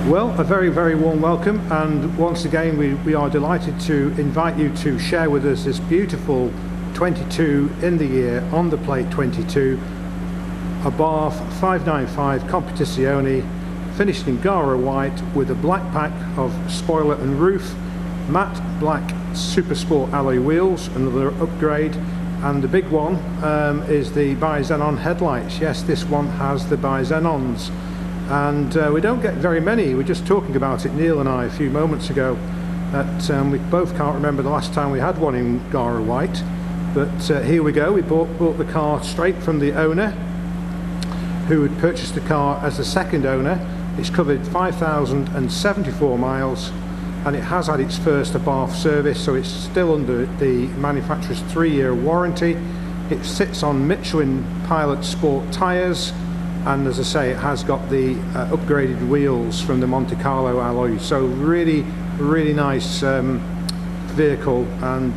Well, a very, very warm welcome, and once again we are delighted to invite you to share with us this beautiful 22 in the year on the plate 22 Abarth 595 Competizione, finished in Gara white with a black pack of spoiler and roof, matte black super sport alloy wheels, another upgrade, and the big one is the bi-xenon headlights. Yes, this one has the bi-xenons. And we don't get very many. We were just talking about it, Neil and I, a few moments ago, that we both can't remember the last time we had one in Gara white. But here we go. We bought the car straight from the owner, who had purchased the car as the second owner. It's covered 5,074 miles, and it has had its first Abarth service, so it's still under the manufacturer's 3-year warranty. It sits on Michelin Pilot Sport tyres, and as I say, it has got the upgraded wheels from the Monte Carlo alloy. So really nice vehicle, and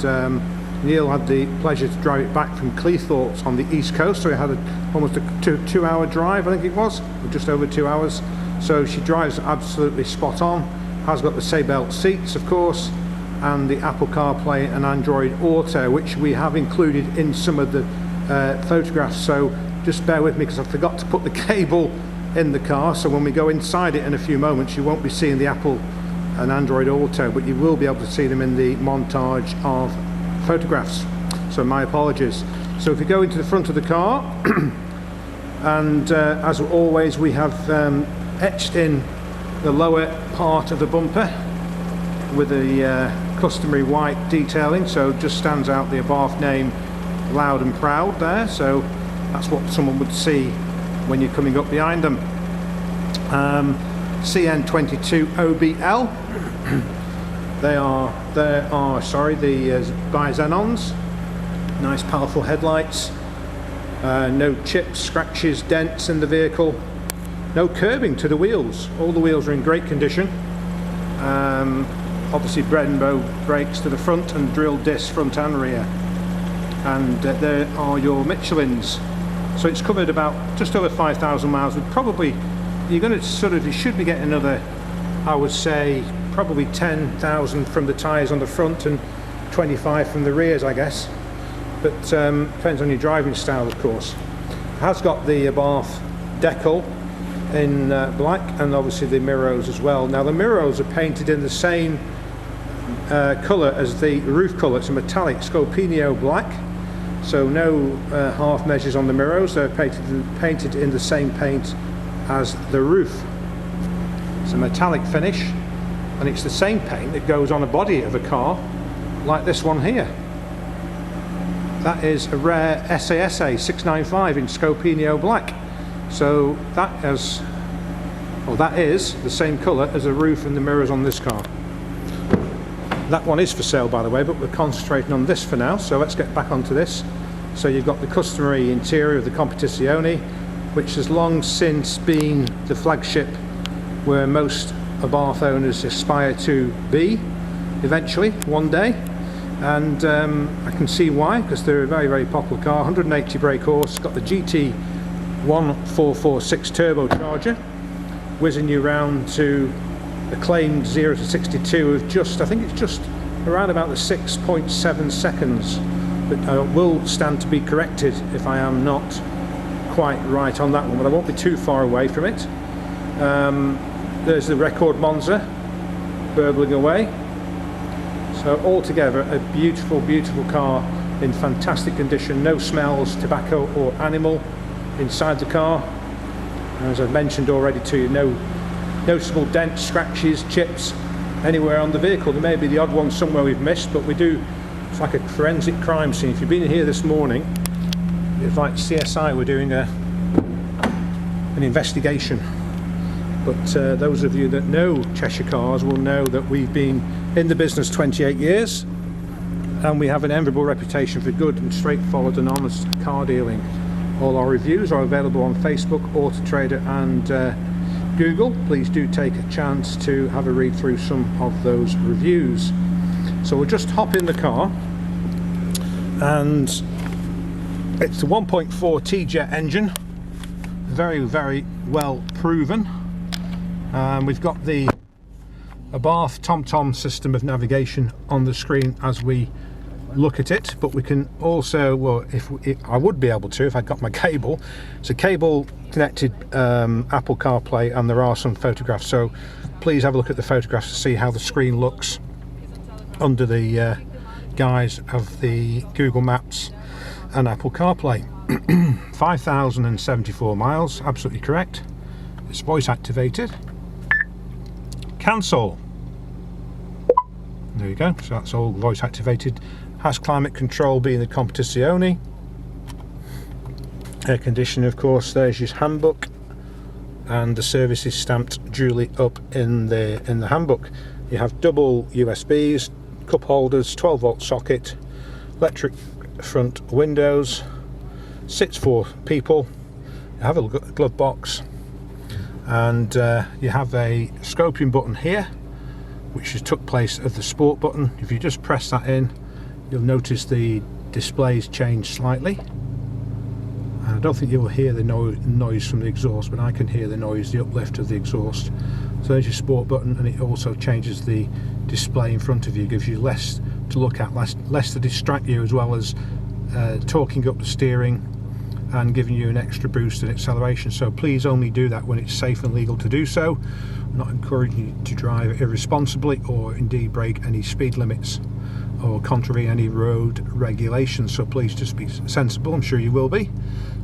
Neil had the pleasure to drive it back from Cleethorpes on the east coast, so he had almost a two-hour drive, I think it was, or just over 2 hours. So she drives absolutely spot on, has got the seatbelt seats of course, and the Apple CarPlay and Android Auto, which we have included in some of the photographs. So just bear with me because I forgot to put the cable in the car, so when we go inside it in a few moments you won't be seeing the Apple and Android Auto, but you will be able to see them in the montage of photographs, so my apologies. So if you go into the front of the car and as always we have etched in the lower part of the bumper with the customary white detailing, so just stands out the Abarth name loud and proud there, so that's what someone would see when you're coming up behind them. CN22 OBL. They are the bi-xenons. Nice powerful headlights. No chips, scratches, dents in the vehicle. No curbing to the wheels. All the wheels are in great condition. Obviously Brembo brakes to the front and drilled discs front and rear. And there are your Michelins. So it's covered about just over 5,000 miles. With probably, you're going to you should be getting another, I would say, probably 10,000 from the tyres on the front and 25 from the rears, I guess. But depends on your driving style, of course. It has got the Abarth decal in black, and obviously the mirrors as well. Now the mirrors are painted in the same colour as the roof colour. It's a metallic Scopinio black. So no half measures on the mirrors, they're painted in the same paint as the roof. It's a metallic finish, and it's the same paint that goes on a body of a car like this one here. That is a rare SASA 695 in Scopinio black. So that is the same colour as the roof and the mirrors on this car. That one is for sale, by the way, but we're concentrating on this for now, so let's get back onto this. So you've got the customary interior of the Competizione, which has long since been the flagship where most Abarth owners aspire to be eventually, one day. And I can see why, because they're a very, very popular car. 180 brake horse, got the GT 1446 turbocharger, whizzing you round to the claimed 0 to 62 of just, I think it's just around about the 6.7 seconds, but I will stand to be corrected if I am not quite right on that one, but I won't be too far away from it. There's the record Monza burbling away. So altogether a beautiful, beautiful car in fantastic condition. No smells, tobacco or animal inside the car. As I've mentioned already to you, no noticeable dents, scratches, chips anywhere on the vehicle. There may be the odd one somewhere we've missed, but we do, it's like a forensic crime scene. If you've been here this morning, it's like CSI, we're doing an investigation. But those of you that know Cheshire Cars will know that we've been in the business 28 years, and we have an enviable reputation for good and straightforward and honest car dealing. All our reviews are available on Facebook, Auto Trader and Google. Please do take a chance to have a read through some of those reviews. So we'll just hop in the car, and it's the 1.4 T-Jet engine, very, very well proven. We've got the Abarth TomTom system of navigation on the screen as we look at it, but we can also, well, I would be able to if I got my cable. It's a cable connected Apple CarPlay, and there are some photographs, so please have a look at the photographs to see how the screen looks under the guise of the Google Maps and Apple CarPlay. 5,074 miles, absolutely correct. It's voice activated. Cancel. There you go, so that's all voice activated. Has climate control, being the Competizione. Air conditioning, of course, there's your handbook, and the service is stamped duly up in the handbook. You have double USBs, cup holders, 12-volt socket, electric front windows, sits for people. You have a look at the glove box, and you have a scoping button here, which has took place of the sport button. If you just press that in, you'll notice the displays change slightly. I don't think you'll hear the noise from the exhaust, but I can hear the noise, the uplift of the exhaust. So there's your sport button, and it also changes the display in front of you, gives you less to look at, less to distract you, as well as torquing up the steering and giving you an extra boost in acceleration. So please only do that when it's safe and legal to do so. I'm not encouraging you to drive irresponsibly or indeed break any speed limits or contravene any road regulations, so please just be sensible. I'm sure you will be,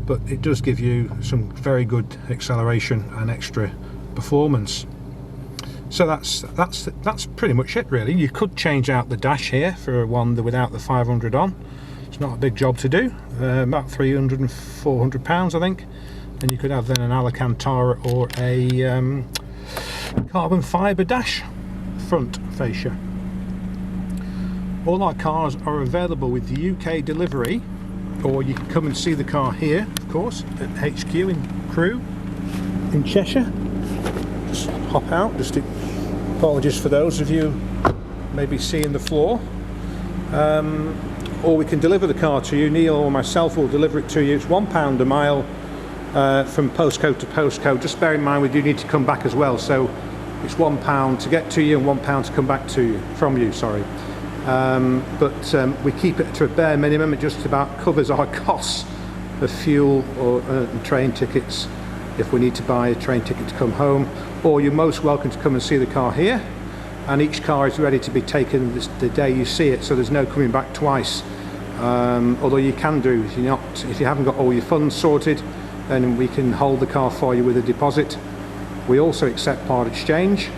but it does give you some very good acceleration and extra performance. So that's pretty much it, really. You could change out the dash here for one without the 500 on. It's not a big job to do, about 300 and 400 pounds, I think, and you could have then an Alcantara or a carbon fibre dash front fascia. All our cars are available with the UK delivery, or you can come and see the car here, of course, at HQ in Crewe in Cheshire. Just hop out. Just apologies for those of you maybe seeing the floor. Or we can deliver the car to you. Neil or myself will deliver it to you. It's £1 a mile from postcode to postcode. Just bear in mind we do need to come back as well, so it's £1 to get to you and £1 to come back to you, from you, sorry. But we keep it to a bare minimum. It just about covers our costs of fuel or train tickets if we need to buy a train ticket to come home. Or you're most welcome to come and see the car here, and each car is ready to be taken the day you see it, so there's no coming back twice. Although you can do, if you haven't got all your funds sorted, then we can hold the car for you with a deposit. We also accept part exchange,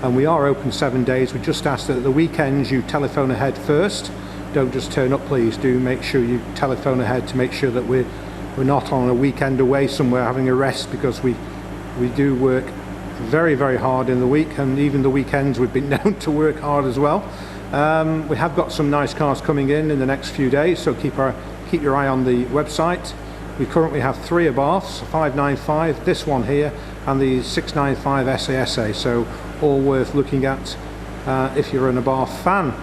and we are open 7 days. We just ask that at the weekends you telephone ahead first. Don't just turn up, please. Do make sure you telephone ahead to make sure that we're not on a weekend away somewhere having a rest, because we do work very, very hard in the week, and even the weekends we've been known to work hard as well. We have got some nice cars coming in the next few days, so keep your eye on the website. We currently have 3 Abarths, 595, this one here, and the 695 SASA, so all worth looking at if you're an Abarth fan.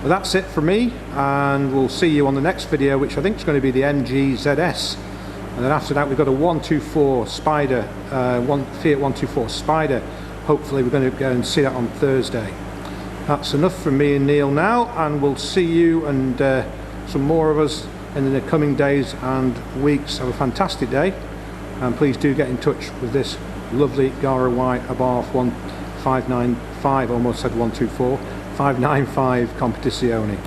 Well, that's it for me, and we'll see you on the next video, which I think is going to be the MG ZS. And then after that we've got a 124 Spider, Fiat 124 Spider. Hopefully we're going to go and see that on Thursday. That's enough from me and Neil now, and we'll see you and some more of us in the coming days and weeks. Have a fantastic day, and please do get in touch with this lovely Gara White Abarth 1595, almost said 124, 595 Competizione.